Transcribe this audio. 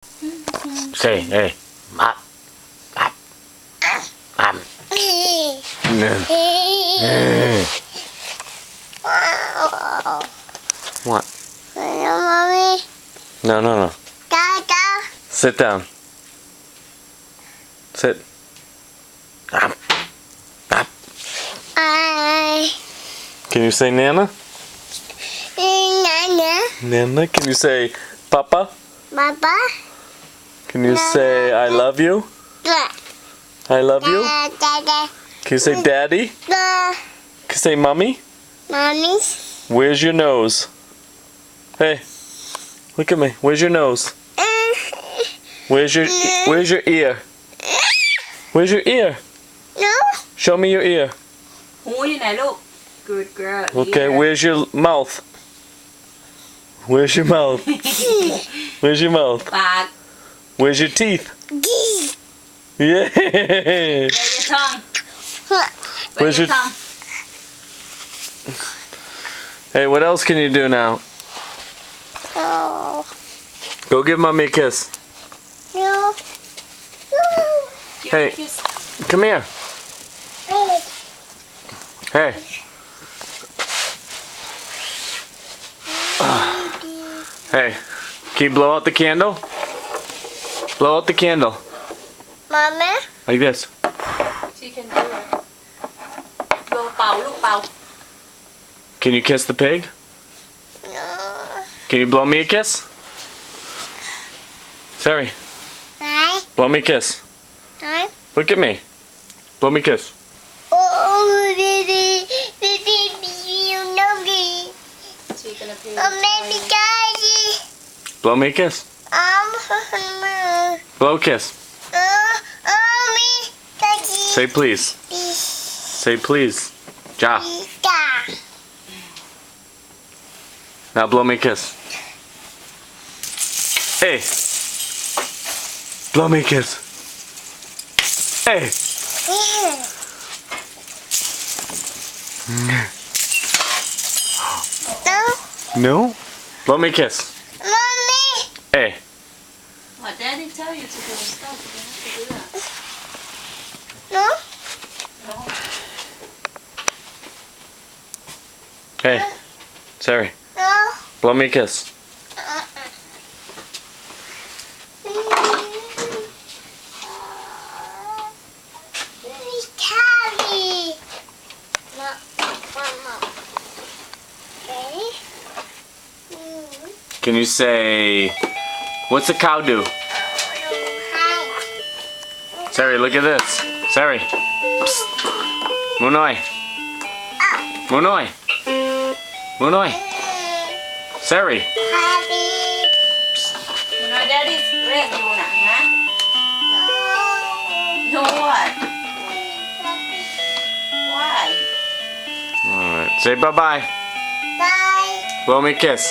Say, hey, mop, mop, mop. What? Mommy. No, no, no. Dada. Sit down. Sit. Mop, mop. Can you say Nana? Nana. Nana? Can you say Papa? Papa. Can you say I love you? I love you? Dada. Can you say Daddy? Can you say Mommy? Mommy. Where's your nose? Hey, look at me. Where's your nose? Where's your ear? Where's your ear? No. Show me your ear. หูอยู่ไหนลูก Good girl Okay, Ear. where's your mouth? Where's your mouth? Where's your mouth? ปาก Where's your teeth? Yeah. Where your tongue Where Where's your your- tongue Hey, what else can you do now? Oh. Go give Mommy a kiss. No. Give Hey. a kiss. Come here. Hey. Hey, can you blow out the candle? Blow out the candle. Mommy. Like this. She can do it โยเป่าลูกเป่า Can you kiss the pig? No. Can you blow me a kiss? Sorry. Hi. Blow me a kiss. Hi. Look at me. Blow me a kiss. Oh, baby, you know me. She gonna play Oh, baby, daddy. Blow me a kiss. Blow a kiss. Me, daddy. Say please. Say please. Ja. Now blow me a kiss. Hey. Blow me a kiss. Hey. No, No? Blow me a kiss. mommy. Hey. What daddy tell you to do stuff you have to do that No, No Hey. Sorry. no. Blow me a kiss. Daddy. No, Mama. Okay. Can you say, what's a cow do? Hi. Sari, look at this. Sari. Psst. Munoi. Munoi. Munoi. Sari. Happy. หนูน้อย daddy เรียกอยู่หนังนะ No. No what Why Alright. Say bye-bye. Bye. Blow me a kiss.